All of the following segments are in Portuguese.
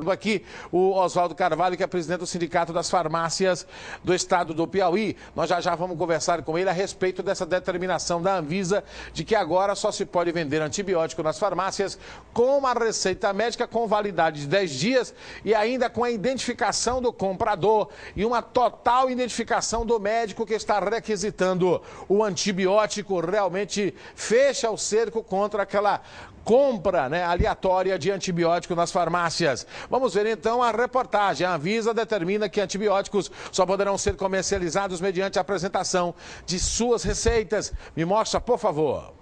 exemplo, aqui o Oswaldo Carvalho, que é presidente do Sindicato das Farmácias do Estado do Piauí. Nós já vamos conversar com ele a respeito dessa determinação da Anvisa de que agora só se pode vender antibiótico nas farmácias com uma receita médica com validade de 10 dias e ainda com a identificação do comprador e uma total identificação do médico que está requisitando o antibiótico. Realmente fecha o cerco contra aquela compra, né, aleatória de antibiótico nas farmácias. Vamos ver então a reportagem. A Anvisa determina que antibióticos só poderão ser comercializados mediante a apresentação de suas receitas. Me mostra, por favor.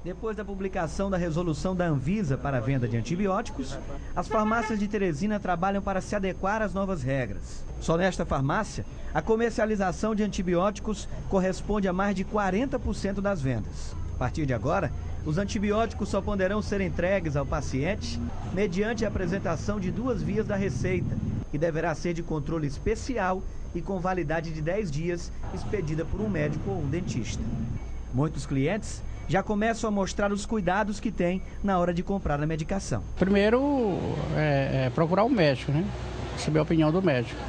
Depois da publicação da resolução da Anvisa para a venda de antibióticos, as farmácias de Teresina trabalham para se adequar às novas regras. Só nesta farmácia, a comercialização de antibióticos corresponde a mais de 40% das vendas. A partir de agora, os antibióticos só poderão ser entregues ao paciente mediante a apresentação de 2 vias da receita, que deverá ser de controle especial e com validade de 10 dias, expedida por um médico ou um dentista. Muitos clientes já começam a mostrar os cuidados que têm na hora de comprar a medicação. Primeiro, procurar o médico, né? Receber a opinião do médico.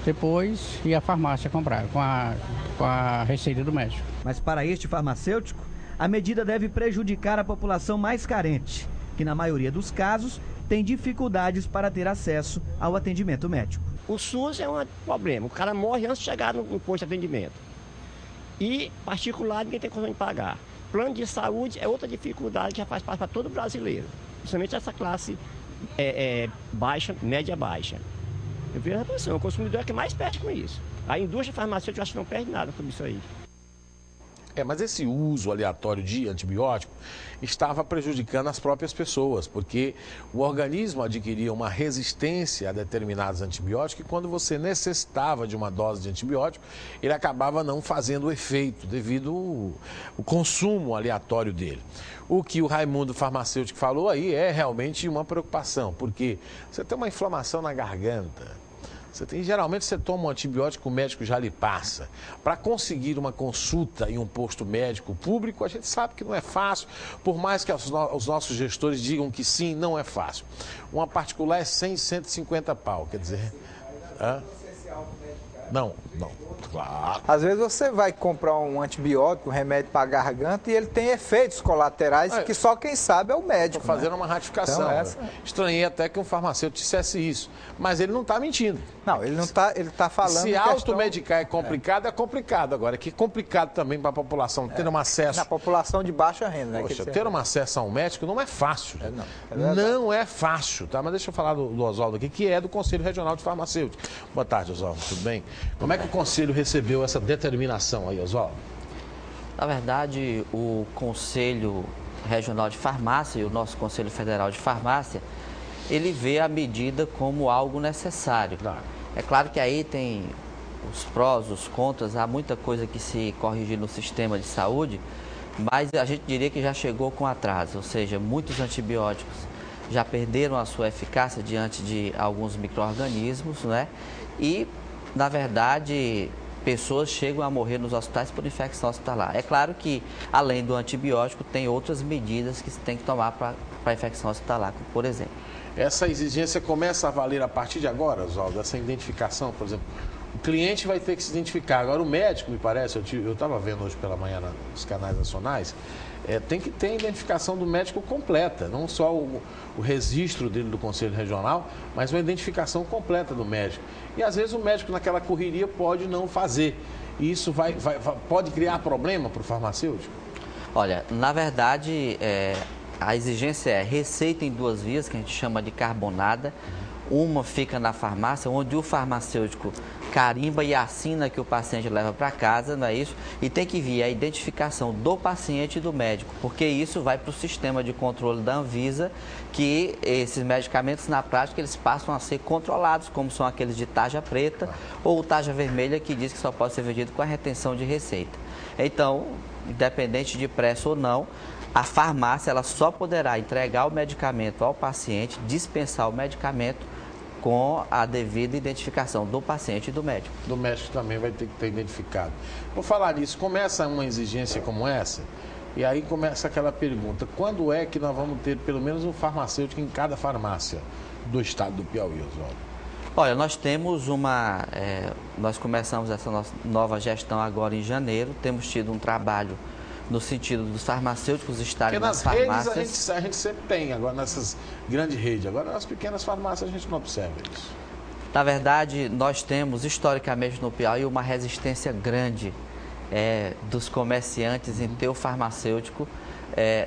Depois, ir à farmácia comprar com a receita do médico. Mas para este farmacêutico, a medida deve prejudicar a população mais carente, que na maioria dos casos tem dificuldades para ter acesso ao atendimento médico. O SUS é um problema, o cara morre antes de chegar no posto de atendimento. E particular ninguém tem condição de pagar. Plano de saúde é outra dificuldade que já faz parte para todo brasileiro, principalmente essa classe baixa, média baixa. Eu vejo a posição, o consumidor é que mais perde com isso. A indústria farmacêutica eu acho que não perde nada com isso aí. Mas esse uso aleatório de antibiótico estava prejudicando as próprias pessoas, porque o organismo adquiria uma resistência a determinados antibióticos e quando você necessitava de uma dose de antibiótico, ele acabava não fazendo o efeito devido ao consumo aleatório dele. O que o Raimundo farmacêutico falou aí é realmente uma preocupação, porque você tem uma inflamação na garganta. Geralmente você toma um antibiótico, o médico já lhe passa. Para conseguir uma consulta em um posto médico público, a gente sabe que não é fácil, por mais que os nossos gestores digam que sim, não é fácil. Uma particular é 100, 150 pau, quer dizer... Não, claro. Às vezes você vai comprar um antibiótico, um remédio para a garganta e ele tem efeitos colaterais que só quem sabe é o médico. Estou fazendo uma ratificação. Então, estranhei até que um farmacêutico dissesse isso, mas ele não está mentindo. Não, ele não está, ele está falando. Se automedicar é complicado, é complicado. Agora, que complicado também para a população ter um acesso. Na população de baixa renda, né? Poxa, ter um acesso a um médico não é fácil. Não é fácil, tá? Mas deixa eu falar do Oswaldo aqui, que é do Conselho Regional de Farmacêuticos. Boa tarde, Oswaldo, tudo bem? Como é que o Conselho recebeu essa determinação aí, Oswaldo? Na verdade, o Conselho Regional de Farmácia e o nosso Conselho Federal de Farmácia, ele vê a medida como algo necessário. Claro. É claro que aí tem os prós, os contras, há muita coisa que se corrigir no sistema de saúde, mas a gente diria que já chegou com atraso, ou seja, muitos antibióticos já perderam a sua eficácia diante de alguns micro-organismos, né? E, na verdade, pessoas chegam a morrer nos hospitais por infecção hospitalar. É claro que, além do antibiótico, tem outras medidas que se tem que tomar para a infecção hospitalar, como por exemplo. Essa exigência começa a valer a partir de agora, Oswaldo, essa identificação, por exemplo. O cliente vai ter que se identificar. Agora, o médico, me parece, eu estava vendo hoje pela manhã nos canais nacionais, tem que ter a identificação do médico completa, não só o registro dele do Conselho Regional, mas uma identificação completa do médico. E, às vezes, o médico, naquela correria, pode não fazer. E isso pode criar problema para o farmacêutico? Olha, na verdade, a exigência é receita em 2 vias, que a gente chama de carbonada. Uma fica na farmácia, onde o farmacêutico carimba e assina que o paciente leva para casa, não é isso? E tem que vir a identificação do paciente e do médico, porque isso vai para o sistema de controle da Anvisa, que esses medicamentos, na prática, eles passam a ser controlados, como são aqueles de tarja preta ou tarja vermelha, que diz que só pode ser vendido com a retenção de receita. Então, independente de pressa ou não, a farmácia ela só poderá entregar o medicamento ao paciente, dispensar o medicamento com a devida identificação do paciente e do médico. Do médico também vai ter que ter identificado. Por falar nisso, começa uma exigência como essa, E aí começa aquela pergunta, quando é que nós vamos ter pelo menos um farmacêutico em cada farmácia do estado do Piauí, Oswaldo? Olha, nós temos nós começamos essa nossa nova gestão agora em janeiro, temos tido um trabalho no sentido dos farmacêuticos estarem nas farmácias. Porque nas redes a gente sempre tem, agora nessas grandes redes, agora nas pequenas farmácias a gente não observa isso. Na verdade, nós temos historicamente no Piauí uma resistência grande dos comerciantes em ter o farmacêutico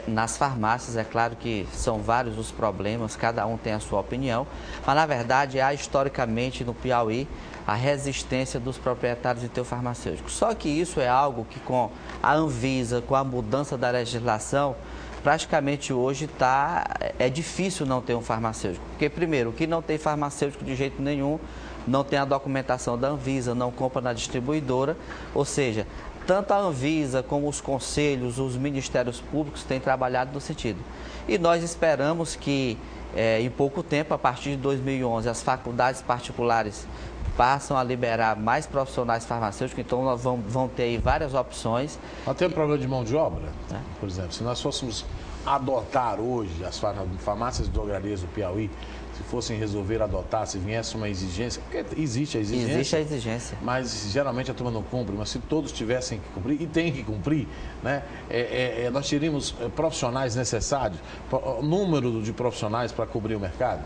nas farmácias. É claro que são vários os problemas, cada um tem a sua opinião, mas na verdade há historicamente no Piauí a resistência dos proprietários de ter o farmacêutico. Só que isso é algo que com a Anvisa, com a mudança da legislação, praticamente hoje é difícil não ter um farmacêutico. Porque primeiro, o que não tem farmacêutico de jeito nenhum, não tem a documentação da Anvisa, não compra na distribuidora, ou seja, tanto a Anvisa como os conselhos, os ministérios públicos têm trabalhado no sentido. E nós esperamos que em pouco tempo, a partir de 2011, as faculdades particulares passam a liberar mais profissionais farmacêuticos, então nós vão ter aí várias opções. Nós temos problema de mão de obra, por exemplo, se nós fôssemos adotar hoje as farmácias e drogarias do Piauí, se fossem resolver adotar, se viesse uma exigência, porque existe a exigência. Existe a exigência. Mas geralmente a turma não cumpre, mas se todos tivessem que cumprir, e tem que cumprir, né, nós teríamos profissionais necessários, número de profissionais para cobrir o mercado?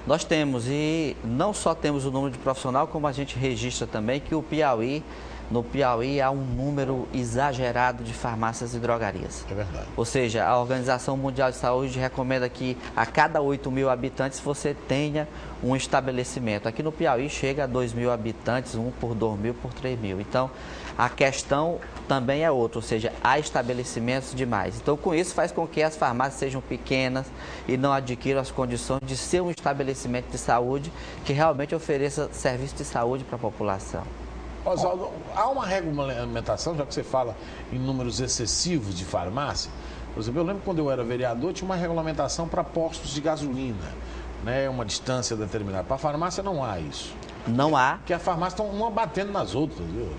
Nós temos, e não só temos o número de profissional, como a gente registra também que no Piauí há um número exagerado de farmácias e drogarias. É verdade. Ou seja, a Organização Mundial de Saúde recomenda que a cada 8.000 habitantes você tenha um estabelecimento. Aqui no Piauí chega a 2.000 habitantes, um por 2.000, por 3.000. Então, a questão também é outra, ou seja, há estabelecimentos demais. Então, com isso, faz com que as farmácias sejam pequenas e não adquiram as condições de ser um estabelecimento de saúde que realmente ofereça serviço de saúde para a população. Oswaldo, há uma regulamentação, já que você fala em números excessivos de farmácia. Por exemplo, eu lembro quando eu era vereador, tinha uma regulamentação para postos de gasolina, né? Uma distância determinada. Para a farmácia não há isso. Não há. Porque a farmácia estão uma batendo nas outras, viu?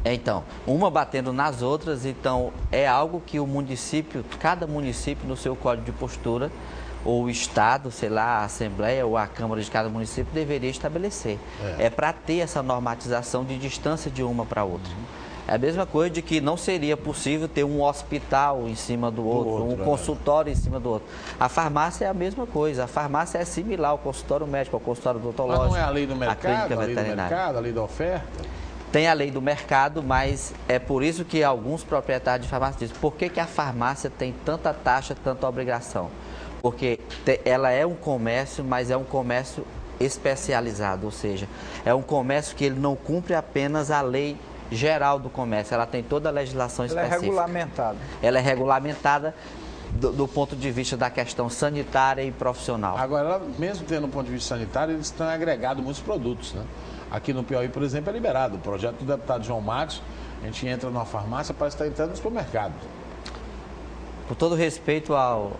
Então, uma batendo nas outras, então é algo que o município, cada município no seu código de postura, ou o Estado, sei lá, a Assembleia ou a Câmara de cada município deveria estabelecer. É para ter essa normatização de distância de uma para outra. É a mesma coisa de que não seria possível ter um hospital em cima do outro, um consultório em cima do outro. A farmácia é a mesma coisa. A farmácia é similar ao consultório médico, ao consultório odontológico. Mas não é a lei do mercado, a lei da oferta? Tem a lei do mercado, mas é por isso que alguns proprietários de farmácia dizem: por que a farmácia tem tanta taxa, tanta obrigação? Porque ela é um comércio, mas é um comércio especializado, ou seja, é um comércio que ele não cumpre apenas a lei geral do comércio, ela tem toda a legislação específica. Ela é regulamentada. Ela é regulamentada do ponto de vista da questão sanitária e profissional. Agora, mesmo tendo um ponto de vista sanitário, eles estão agregando muitos produtos, né? Aqui no Piauí, por exemplo, é liberado. O projeto do deputado João Matos, a gente entra numa farmácia, parece estar entrando no supermercado. Com todo respeito ao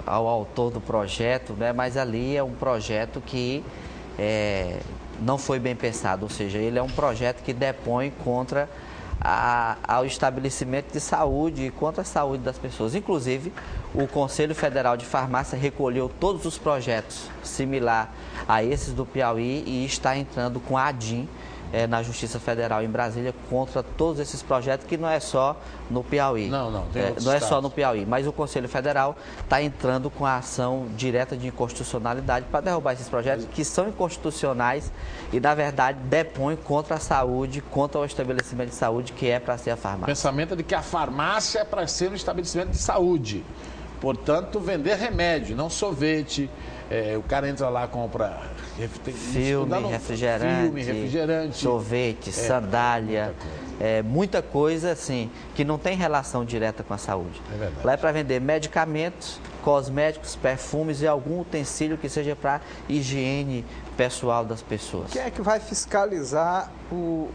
autor do projeto, né, mas ali é um projeto que não foi bem pensado, ou seja, ele é um projeto que depõe contra ao estabelecimento de saúde e contra a saúde das pessoas. Inclusive, o Conselho Federal de Farmácia recolheu todos os projetos similares a esses do Piauí e está entrando com a ADIM na Justiça Federal em Brasília contra todos esses projetos, que não é só no Piauí. Não é só no Piauí, mas o Conselho Federal está entrando com a ação direta de inconstitucionalidade para derrubar esses projetos que são inconstitucionais e, na verdade, depõem contra a saúde, contra o estabelecimento de saúde que é para ser a farmácia. O pensamento é de que a farmácia é para ser um estabelecimento de saúde. Portanto, vender remédio, não sorvete. O cara entra lá, compra refrigerante, sorvete, sandália, muita coisa assim, que não tem relação direta com a saúde. É verdade. Lá é para vender medicamentos, cosméticos, perfumes e algum utensílio que seja para higiene pessoal das pessoas. Quem é que vai fiscalizar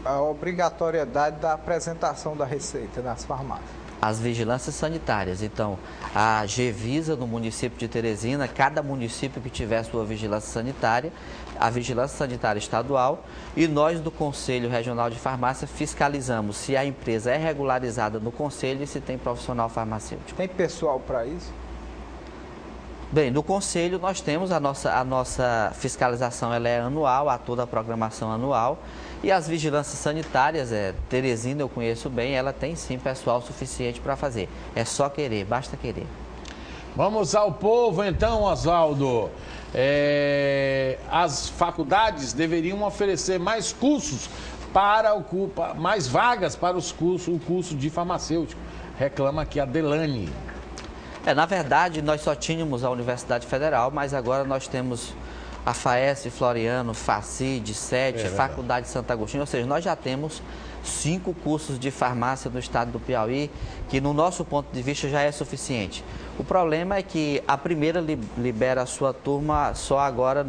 a obrigatoriedade da apresentação da receita nas farmácias? as vigilâncias sanitárias. Então, a Gevisa no município de Teresina, cada município que tiver sua vigilância sanitária, a vigilância sanitária estadual, e nós do Conselho Regional de Farmácia fiscalizamos se a empresa é regularizada no conselho e se tem profissional farmacêutico. Tem pessoal para isso? Bem, no Conselho nós temos a nossa fiscalização, ela é anual, há toda a programação anual. E as vigilâncias sanitárias, Teresina eu conheço bem, ela tem sim pessoal suficiente para fazer. É só querer, basta querer. Vamos ao povo então, Oswaldo. As faculdades deveriam oferecer mais cursos mais vagas para o curso de farmacêutico. Reclama aqui a Delane. Na verdade, nós só tínhamos a Universidade Federal, mas agora nós temos a FAES Floriano, FACID, SET, Faculdade de Santo Agostinho, ou seja, nós já temos 5 cursos de farmácia no estado do Piauí, que no nosso ponto de vista já é suficiente. O problema é que a primeira libera a sua turma só agora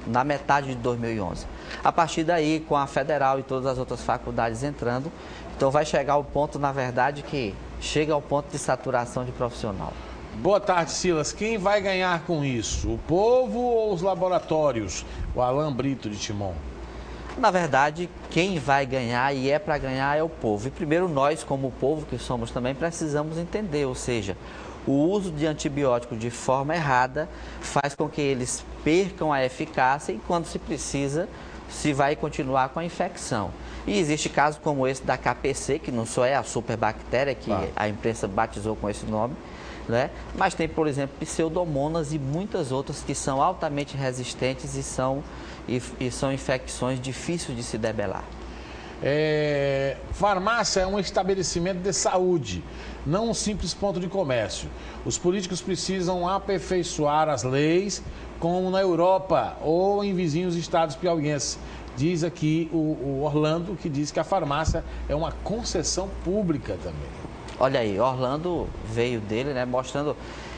na metade de 2011. A partir daí, com a Federal e todas as outras faculdades entrando, então vai chegar ao ponto, na verdade, que chega ao ponto de saturação de profissional. Boa tarde, Silas. Quem vai ganhar com isso? O povo ou os laboratórios? O Alan Brito de Timon. Na verdade, quem vai ganhar e é para ganhar é o povo. E primeiro nós, como povo que somos também, precisamos entender, ou seja, o uso de antibióticos de forma errada faz com que eles percam a eficácia e quando se precisa, se vai continuar com a infecção. E existe casos como esse da KPC, que não só é a superbactéria, que a imprensa batizou com esse nome, né? Mas tem, por exemplo, pseudomonas e muitas outras que são altamente resistentes e são infecções difíceis de se debelar. Farmácia é um estabelecimento de saúde, não um simples ponto de comércio. Os políticos precisam aperfeiçoar as leis, como na Europa ou em vizinhos estados piauienses. Diz aqui o Orlando, que diz que a farmácia é uma concessão pública também. Olha aí, Orlando veio dele, né, mostrando,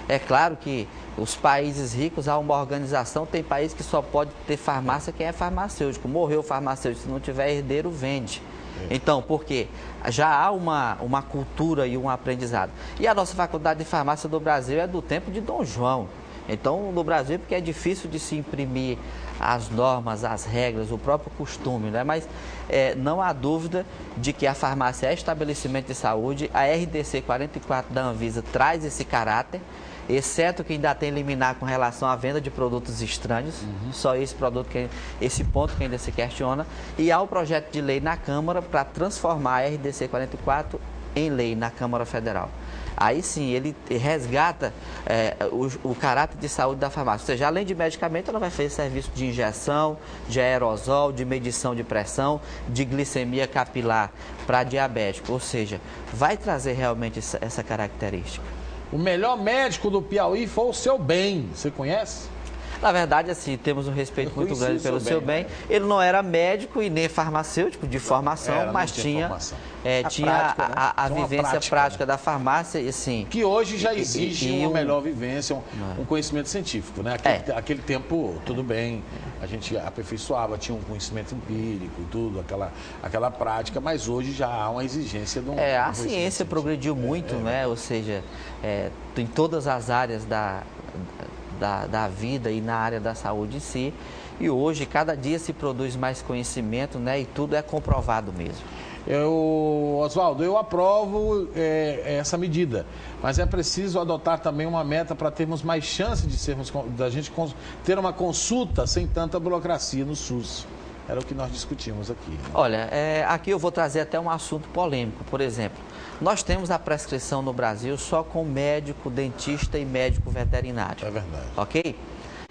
é claro que os países ricos há uma organização, tem país que só pode ter farmácia quem é farmacêutico. Morreu o farmacêutico, se não tiver herdeiro, vende. Então, porque já há uma cultura e um aprendizado. E a nossa faculdade de farmácia do Brasil é do tempo de Dom João. Então, no Brasil, porque é difícil de se imprimir as normas, as regras, o próprio costume, né? Mas não há dúvida de que a farmácia é estabelecimento de saúde, a RDC 44 da Anvisa traz esse caráter, exceto que ainda tem liminar com relação à venda de produtos estranhos, só esse ponto que ainda se questiona, e há o projeto de lei na Câmara para transformar a RDC 44 em lei na Câmara Federal. Aí sim, ele resgata o caráter de saúde da farmácia. Ou seja, além de medicamento, ela vai fazer serviço de injeção, de aerosol, de medição de pressão, de glicemia capilar para diabético. Ou seja, vai trazer realmente essa característica. O melhor médico do Piauí foi o Seu Bem. Você conhece? Na verdade, assim, temos um respeito muito grande pelo Seu Bem. Ele não era médico e nem farmacêutico de formação, mas tinha a vivência prática da farmácia. E, assim, que hoje já exige uma melhor vivência, um conhecimento científico, né? Aquele tempo, tudo bem, a gente aperfeiçoava, tinha um conhecimento empírico, tudo, aquela prática, mas hoje já há uma exigência de um a ciência progrediu muito, né? Ou seja, em todas as áreas da vida e na área da saúde em si. E hoje, cada dia se produz mais conhecimento, né? E tudo é comprovado mesmo. Oswaldo, eu aprovo essa medida, mas é preciso adotar também uma meta para termos mais chance da gente ter uma consulta sem tanta burocracia no SUS. Era o que nós discutimos aqui. Né? Olha, aqui eu vou trazer até um assunto polêmico. Por exemplo, nós temos a prescrição no Brasil só com médico, dentista e médico veterinário. É verdade. Ok?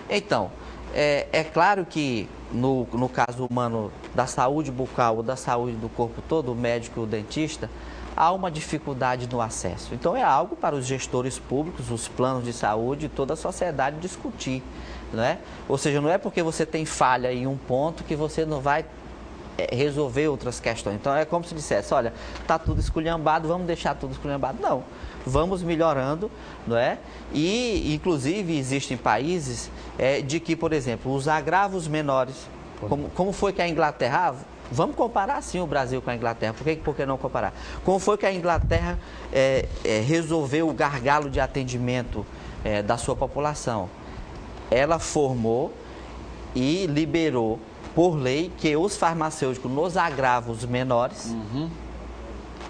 Então, é claro que no caso humano da saúde bucal ou da saúde do corpo todo, o médico e o dentista, há uma dificuldade no acesso. Então, é algo para os gestores públicos, os planos de saúde e toda a sociedade discutir. Né? Ou seja, não é porque você tem falha em um ponto que você não vai resolver outras questões. Então, é como se dissesse, olha, está tudo esculhambado, vamos deixar tudo esculhambado. Não, vamos melhorando, não é? E, inclusive, existem países de que, por exemplo, os agravos menores, como foi que a Inglaterra, Vamos comparar sim o Brasil com a Inglaterra. Por que não comparar? Como foi que a Inglaterra resolveu o gargalo de atendimento da sua população? Ela formou e liberou por lei que os farmacêuticos nos agravos menores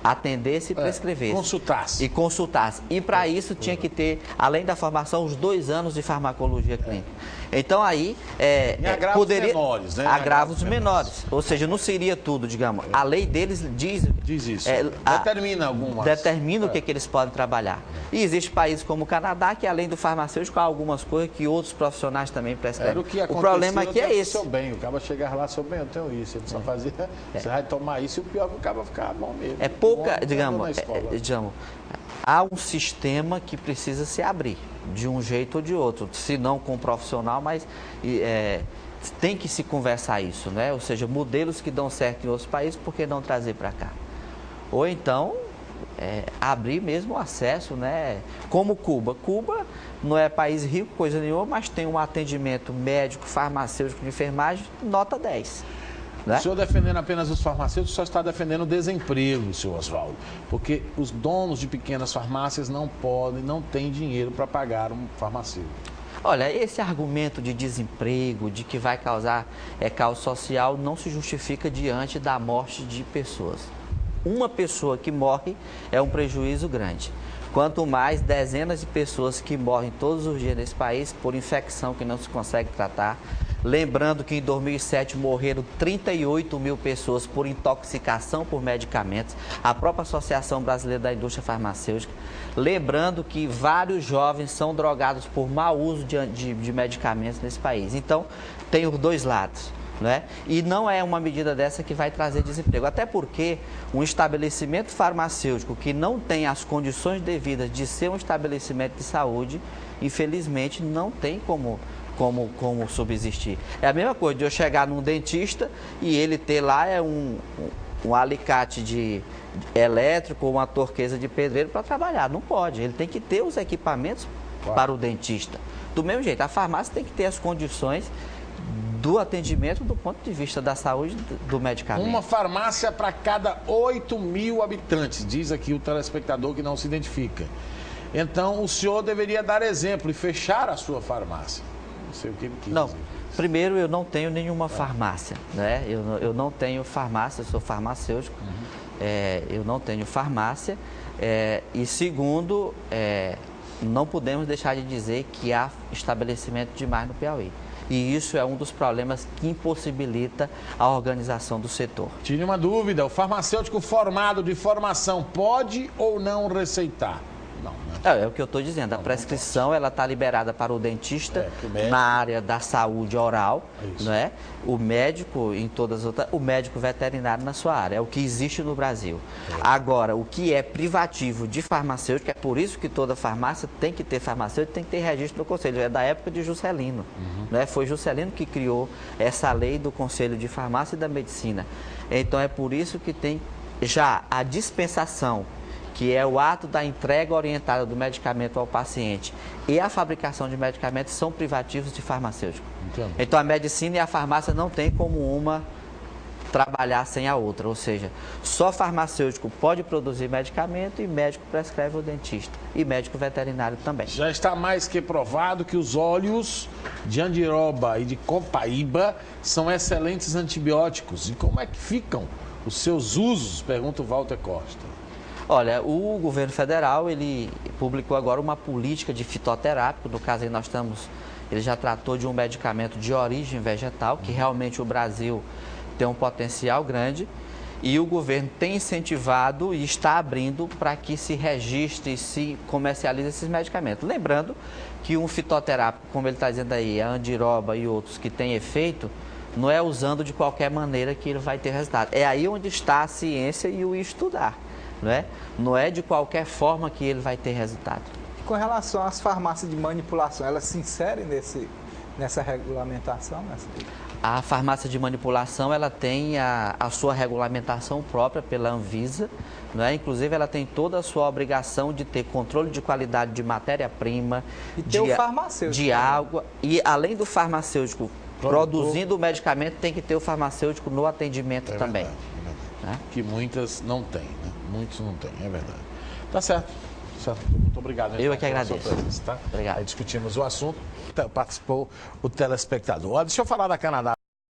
atendesse e prescrevesse. Consultasse. E para isso tinha que ter, além da formação, os 2 anos de farmacologia clínica. Então aí agravos poderia... menores, né? Agravos menores. Ou seja, não seria tudo, digamos. A lei deles diz isso. Determina algumas. Determina o que eles podem trabalhar. E existe países como o Canadá, que além do farmacêutico, há algumas coisas que outros profissionais também prescrevem. O problema aqui é esse. Seu bem, o cara chegar lá, seu bem, eu tenho isso. Ele só fazia, você vai tomar isso e o pior é que o cara vai ficar bom mesmo. Digamos, há um sistema que precisa se abrir, de um jeito ou de outro, se não com um profissional, mas tem que se conversar isso, né? Ou seja, modelos que dão certo em outros países, por que não trazer para cá? Ou então, abrir mesmo o acesso, né? Como Cuba. Cuba não é país rico, coisa nenhuma, mas tem um atendimento médico, farmacêutico, de enfermagem, nota 10. Né? O senhor defendendo apenas os farmacêuticos só está defendendo o desemprego, senhor Oswaldo, porque os donos de pequenas farmácias não têm dinheiro para pagar um farmacêutico. Olha, esse argumento de desemprego, de que vai causar caos social, não se justifica diante da morte de pessoas. Uma pessoa que morre é um prejuízo grande. Quanto mais dezenas de pessoas que morrem todos os dias nesse país por infecção que não se consegue tratar. Lembrando que em 2007 morreram 38 mil pessoas por intoxicação por medicamentos, a própria Associação Brasileira da Indústria Farmacêutica. Lembrando que vários jovens são drogados por mau uso de medicamentos nesse país. Então, tem os dois lados. Né? E não é uma medida dessa que vai trazer desemprego, até porque um estabelecimento farmacêutico que não tem as condições devidas de ser um estabelecimento de saúde, infelizmente não tem como subsistir. É a mesma coisa de eu chegar num dentista e ele ter lá um alicate elétrico ou uma torqueza de pedreiro para trabalhar. Não pode, ele tem que ter os equipamentos para o dentista. Do mesmo jeito, a farmácia tem que ter as condições do atendimento do ponto de vista da saúde do medicamento. Uma farmácia para cada 8 mil habitantes, diz aqui o telespectador que não se identifica. Então, o senhor deveria dar exemplo e fechar a sua farmácia. Não sei o que ele quis dizer. Primeiro, eu não tenho nenhuma farmácia, né? Eu não tenho farmácia, eu sou farmacêutico. Eu não tenho farmácia. E segundo, não podemos deixar de dizer que há estabelecimento demais no Piauí. E isso é um dos problemas que impossibilita a organização do setor. Tire uma dúvida, o farmacêutico formado de formação pode ou não receitar? Não, né? É o que eu estou dizendo, a prescrição ela está liberada para o dentista na área da saúde oral, né? O médico em todas as outras, o médico veterinário na sua área, é o que existe no Brasil. Agora, o que é privativo de farmacêutico, é por isso que toda farmácia tem que ter farmacêutico, tem que ter registro no conselho, é da época de Juscelino, né? Foi Juscelino que criou essa lei do Conselho de Farmácia e da Medicina. Então é por isso que tem já a dispensação, que é o ato da entrega orientada do medicamento ao paciente, e a fabricação de medicamentos são privativos de farmacêutico. Entendo. Então a medicina e a farmácia não tem como uma trabalhar sem a outra, ou seja, só farmacêutico pode produzir medicamento e médico prescreve o dentista, e médico veterinário também. Já está mais que provado que os óleos de andiroba e de copaíba são excelentes antibióticos. E como é que ficam os seus usos? Pergunta o Walter Costa. Olha, o governo federal, ele publicou agora uma política de fitoterápico, no caso aí ele já tratou de um medicamento de origem vegetal, que realmente o Brasil tem um potencial grande, e o governo tem incentivado e está abrindo para que se registre e se comercialize esses medicamentos. Lembrando que um fitoterápico, como ele está dizendo aí, a andiroba e outros que têm efeito, não é usando de qualquer maneira que ele vai ter resultado. É aí onde está a ciência e o estudar. Não é de qualquer forma que ele vai ter resultado. E com relação às farmácias de manipulação, elas se inserem nessa regulamentação? A farmácia de manipulação ela tem a sua regulamentação própria pela Anvisa, inclusive ela tem toda a sua obrigação de ter controle de qualidade de matéria-prima, e ter o farmacêutico, de água, e além do farmacêutico produzindo o medicamento, tem que ter o farmacêutico no atendimento também. Verdade, né? Que muitas não têm, né? Muitos não têm, é verdade. Tá certo. Muito obrigado. Eu é que agradeço. Presença, tá? Obrigado. Aí discutimos o assunto, participou o telespectador. Deixa eu falar da Canadá.